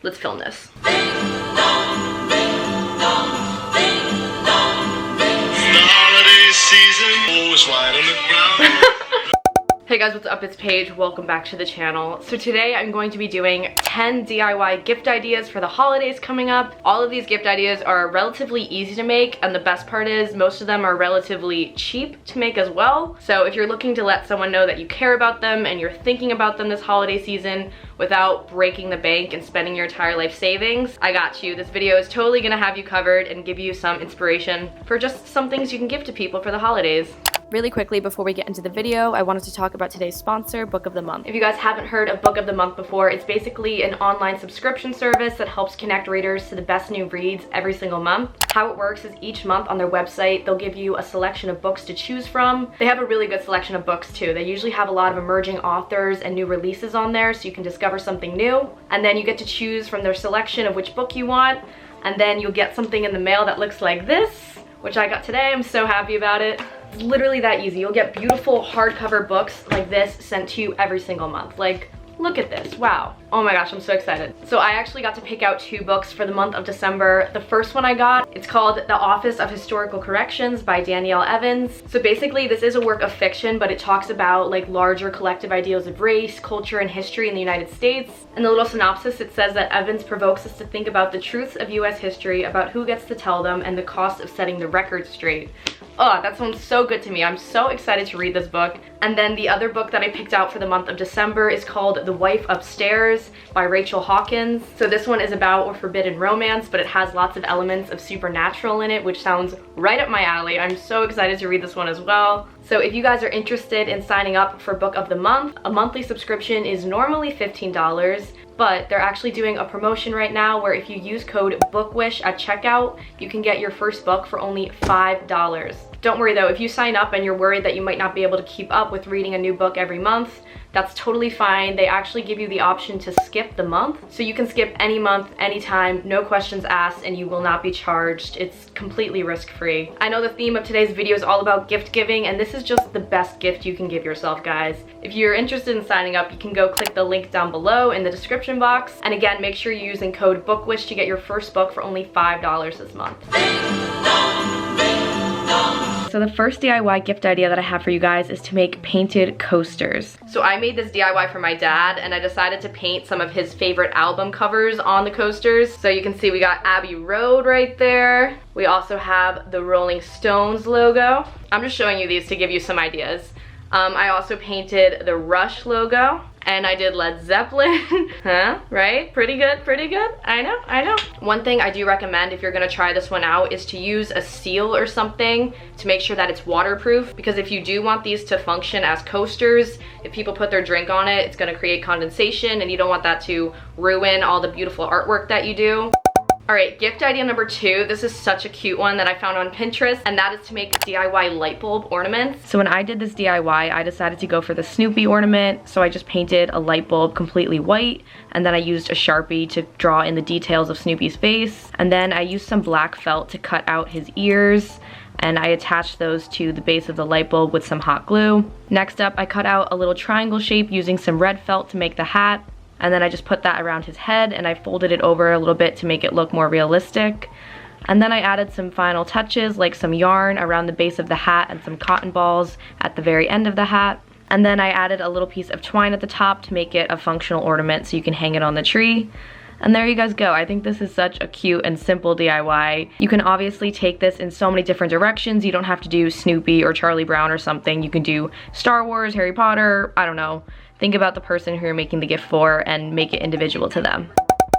let's film this. Hey guys, what's up? It's Paige. Welcome back to the channel. So today I'm going to be doing 10 DIY gift ideas for the holidays coming up. All of these gift ideas are relatively easy to make, and the best part is most of them are relatively cheap to make as well. So if you're looking to let someone know that you care about them and you're thinking about them this holiday season without breaking the bank and spending your entire life savings, I got you. This video is totally gonna have you covered and give you some inspiration for just some things you can give to people for the holidays. Really quickly, before we get into the video, I wanted to talk about today's sponsor, Book of the Month. If you guys haven't heard of Book of the Month before, it's basically an online subscription service that helps connect readers to the best new reads every single month. How it works is each month on their website, they'll give you a selection of books to choose from. They have a really good selection of books too. They usually have a lot of emerging authors and new releases on there, so you can discover something new. And then you get to choose from their selection of which book you want, and then you'll get something in the mail that looks like this, which I got today. I'm so happy about it. It's literally that easy. You'll get beautiful hardcover books like this sent to you every single month. Like, look at this, wow. Oh my gosh, I'm so excited. So I actually got to pick out 2 books for the month of December. The first one I got, it's called The Office of Historical Corrections by Danielle Evans. So basically this is a work of fiction, but it talks about like larger collective ideals of race, culture, and history in the United States. In the little synopsis, it says that Evans provokes us to think about the truths of US history, about who gets to tell them, and the cost of setting the record straight. Oh, that sounds so good to me. I'm so excited to read this book. And then the other book that I picked out for the month of December is called The Wife Upstairs by Rachel Hawkins. So this one is about a forbidden romance, but it has lots of elements of supernatural in it, which sounds right up my alley. I'm so excited to read this one as well. So if you guys are interested in signing up for Book of the Month, a monthly subscription is normally $15, but they're actually doing a promotion right now where if you use code BOOKWISH at checkout, you can get your first book for only $5. Don't worry though, if you sign up and you're worried that you might not be able to keep up with reading a new book every month, that's totally fine. They actually give you the option to skip the month. So you can skip any month, anytime, no questions asked, and you will not be charged. It's completely risk-free. I know the theme of today's video is all about gift giving, and this is just the best gift you can give yourself, guys. If you're interested in signing up, you can go click the link down below in the description box. And again, make sure you're using code BOOKWISH to get your first book for only $5 this month. So the first DIY gift idea that I have for you guys is to make painted coasters. So I made this DIY for my dad, and I decided to paint some of his favorite album covers on the coasters. So you can see we got Abbey Road right there. We also have the Rolling Stones logo. I'm just showing you these to give you some ideas. I also painted the Rush logo, and I did Led Zeppelin. Huh? Right? Pretty good, pretty good. I know, I know. One thing I do recommend if you're gonna try this one out is to use a seal or something to make sure that it's waterproof, because if you do want these to function as coasters, if people put their drink on it, it's gonna create condensation, and you don't want that to ruin all the beautiful artwork that you do. All right, gift idea number 2. This is such a cute one that I found on Pinterest, and that is to make DIY light bulb ornaments. So when I did this DIY, I decided to go for the Snoopy ornament, so I just painted a light bulb completely white, and then I used a Sharpie to draw in the details of Snoopy's face, and then I used some black felt to cut out his ears, and I attached those to the base of the light bulb with some hot glue. Next up, I cut out a little triangle shape using some red felt to make the hat. And then I just put that around his head, and I folded it over a little bit to make it look more realistic. And then I added some final touches like some yarn around the base of the hat and some cotton balls at the very end of the hat. And then I added a little piece of twine at the top to make it a functional ornament so you can hang it on the tree. And there you guys go. I think this is such a cute and simple DIY. You can obviously take this in so many different directions. You don't have to do Snoopy or Charlie Brown or something. You can do Star Wars, Harry Potter, I don't know. Think about the person who you're making the gift for and make it individual to them.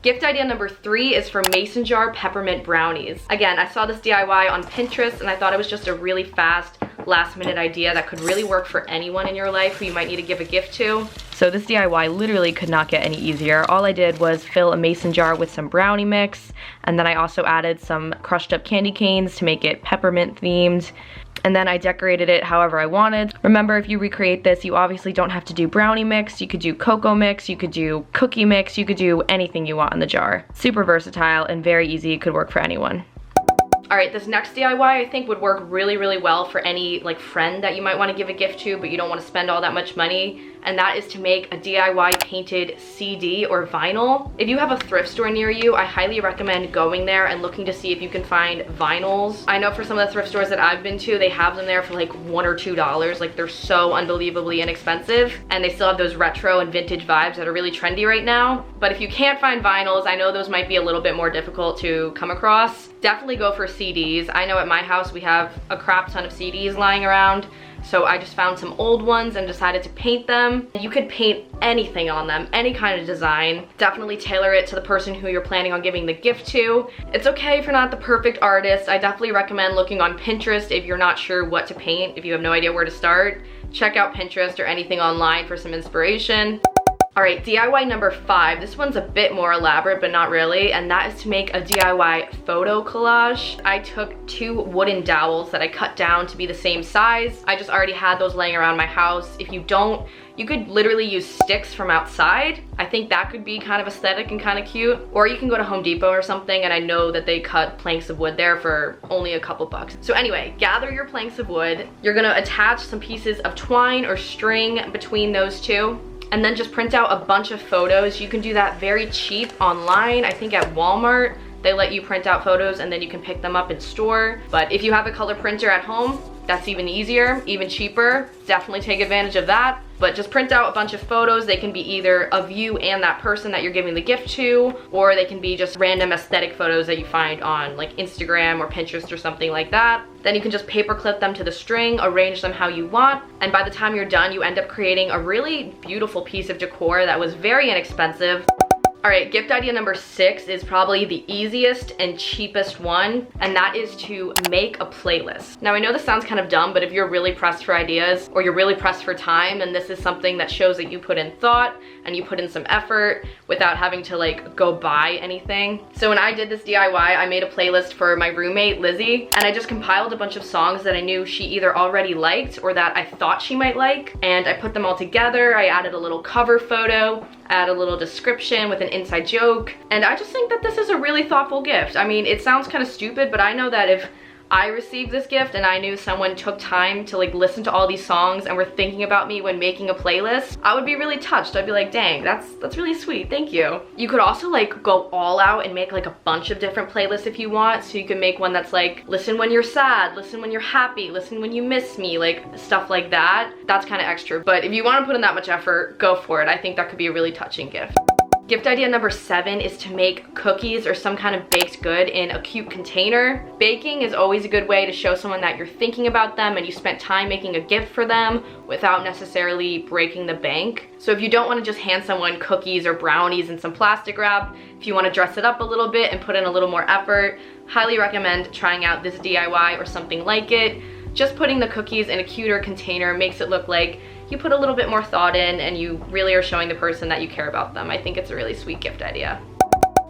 Gift idea number 3 is for mason jar peppermint brownies. Again, I saw this DIY on Pinterest, and I thought it was just a really fast, last-minute idea that could really work for anyone in your life who you might need to give a gift to. So this DIY literally could not get any easier. All I did was fill a mason jar with some brownie mix, and then I also added some crushed up candy canes to make it peppermint themed. And then I decorated it however I wanted. Remember, if you recreate this, you obviously don't have to do brownie mix. You could do cocoa mix, you could do cookie mix, you could do anything you want in the jar. Super versatile and very easy. It could work for anyone. All right, this next DIY I think would work really, really well for any like friend that you might want to give a gift to, but you don't want to spend all that much money. and that is to make a DIY painted CD or vinyl. If you have a thrift store near you, I highly recommend going there and looking to see if you can find vinyls. I know for some of the thrift stores that I've been to, they have them there for like $1 or $2. Like, they're so unbelievably inexpensive, and they still have those retro and vintage vibes that are really trendy right now. But if you can't find vinyls, I know those might be a little bit more difficult to come across. Definitely go for CDs. I know at my house we have a crap ton of CDs lying around, so I just found some old ones and decided to paint them. You could paint anything on them, any kind of design. Definitely tailor it to the person who you're planning on giving the gift to. It's okay if you're not the perfect artist. I definitely recommend looking on Pinterest if you're not sure what to paint, if you have no idea where to start. Check out Pinterest or anything online for some inspiration. All right, DIY number 5. This one's a bit more elaborate, but not really, and that is to make a DIY photo collage. I took 2 wooden dowels that I cut down to be the same size. I just already had those laying around my house. If you don't, you could literally use sticks from outside. I think that could be kind of aesthetic and kind of cute. Or you can go to Home Depot or something, and I know that they cut planks of wood there for only a couple bucks. So anyway, gather your planks of wood. You're gonna attach some pieces of twine or string between those two, and then just print out a bunch of photos. You can do that very cheap online. I think at Walmart, they let you print out photos and then you can pick them up in store. But if you have a color printer at home, that's even easier, even cheaper. Definitely take advantage of that. But just print out a bunch of photos. They can be either of you and that person that you're giving the gift to, or they can be just random aesthetic photos that you find on like Instagram or Pinterest or something like that. Then you can just paper clip them to the string, arrange them how you want, and by the time you're done, you end up creating a really beautiful piece of decor that was very inexpensive. All right, gift idea number 6 is probably the easiest and cheapest one, and that is to make a playlist. Now, I know this sounds kind of dumb, but if you're really pressed for ideas or you're really pressed for time, then this is something that shows that you put in thought and you put in some effort without having to like go buy anything. So when I did this DIY, I made a playlist for my roommate, Lizzie, and I just compiled a bunch of songs that I knew she either already liked or that I thought she might like, and I put them all together. I added a little cover photo, add a little description with an inside joke, and I just think that this is a really thoughtful gift. I mean, it sounds kind of stupid, but I know that if I received this gift and I knew someone took time to like listen to all these songs and were thinking about me when making a playlist, I would be really touched. I'd be like, dang, that's really sweet, thank you. You could also like go all out and make like a bunch of different playlists if you want. So you can make one that's like, listen when you're sad, listen when you're happy, listen when you miss me, like stuff like that. That's kind of extra, but if you want to put in that much effort, go for it. I think that could be a really touching gift. Gift idea number 7 is to make cookies or some kind of baked good in a cute container. Baking is always a good way to show someone that you're thinking about them and you spent time making a gift for them without necessarily breaking the bank. So if you don't want to just hand someone cookies or brownies in some plastic wrap, if you want to dress it up a little bit and put in a little more effort, highly recommend trying out this DIY or something like it. Just putting the cookies in a cuter container makes it look like you put a little bit more thought in and you really are showing the person that you care about them. I think it's a really sweet gift idea.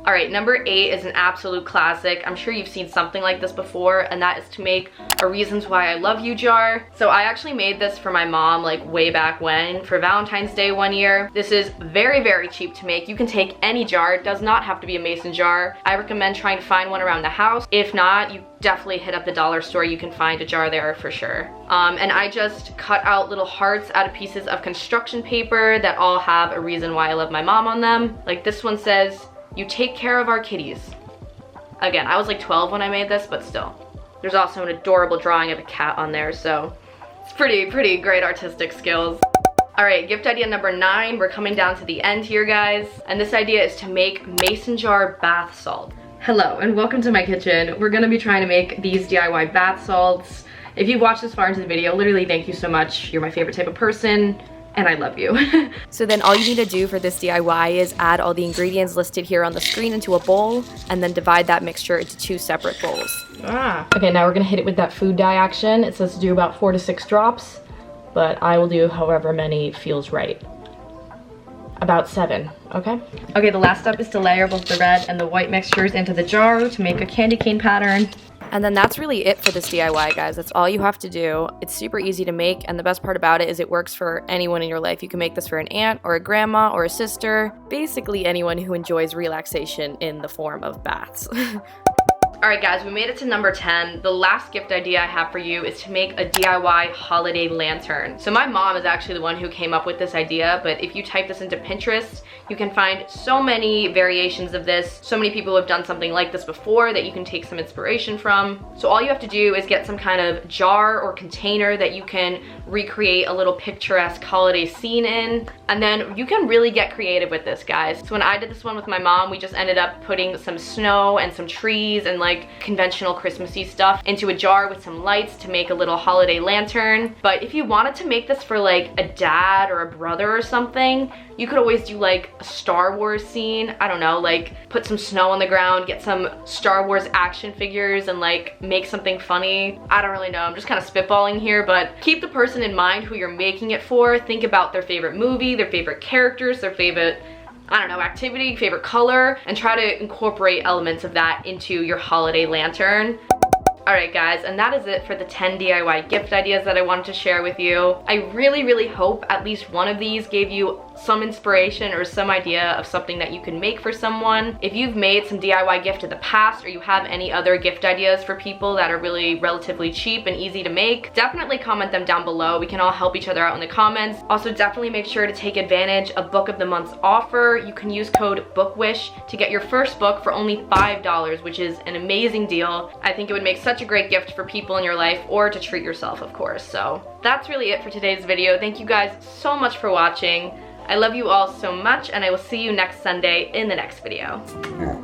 All right, number 8 is an absolute classic. I'm sure you've seen something like this before, and that is to make a Reasons Why I Love You jar. So I actually made this for my mom like way back when for Valentine's Day one year. This is very, very cheap to make. You can take any jar. It does not have to be a mason jar. I recommend trying to find one around the house. If not, you definitely hit up the dollar store. You can find a jar there for sure. And I just cut out little hearts out of pieces of construction paper that all have a reason why I love my mom on them. Like this one says, "You take care of our kitties." Again, I was like 12 when I made this, but still. There's also an adorable drawing of a cat on there, so it's pretty great artistic skills. All right, gift idea number 9. We're coming down to the end here, guys. And this idea is to make mason jar bath salt. Hello, and welcome to my kitchen. We're gonna be trying to make these DIY bath salts. If you've watched this far into the video, literally thank you so much. You're my favorite type of person, and I love you. So then all you need to do for this DIY is add all the ingredients listed here on the screen into a bowl, and then divide that mixture into 2 separate bowls. Okay, now we're gonna hit it with that food dye action. It says to do about 4 to 6 drops, but I will do however many feels right. About 7, okay? Okay, the last step is to layer both the red and the white mixtures into the jar to make a candy cane pattern. And then that's really it for this DIY, guys. That's all you have to do. It's super easy to make, and the best part about it is it works for anyone in your life. You can make this for an aunt or a grandma or a sister, basically anyone who enjoys relaxation in the form of baths. Alright guys, we made it to number 10. The last gift idea I have for you is to make a DIY holiday lantern. So my mom is actually the one who came up with this idea, but if you type this into Pinterest, you can find so many variations of this. So many people have done something like this before that you can take some inspiration from. So all you have to do is get some kind of jar or container that you can recreate a little picturesque holiday scene in, and then you can really get creative with this, guys. So when I did this one with my mom, we just ended up putting some snow and some trees and like conventional Christmassy stuff into a jar with some lights to make a little holiday lantern. But if you wanted to make this for like a dad or a brother or something, you could always do like a Star Wars scene. I don't know, like put some snow on the ground, get some Star Wars action figures and like make something funny. I don't really know, I'm just kind of spitballing here, but keep the person in mind who you're making it for. Think about their favorite movie, their favorite characters, their favorite, I don't know, activity, favorite color, and try to incorporate elements of that into your holiday lantern. Alright guys, and that is it for the 10 DIY gift ideas that I wanted to share with you. I really hope at least one of these gave you some inspiration or some idea of something that you can make for someone. If you've made some DIY gift in the past, or you have any other gift ideas for people that are really relatively cheap and easy to make, definitely comment them down below. We can all help each other out in the comments. Also, definitely make sure to take advantage of Book of the Month's offer. You can use code BOOKWISH to get your first book for only $5, which is an amazing deal. I think it would make such a great gift for people in your life, or to treat yourself, of course. So that's really it for today's video. Thank you guys so much for watching. I love you all so much, and I will see you next Sunday in the next video.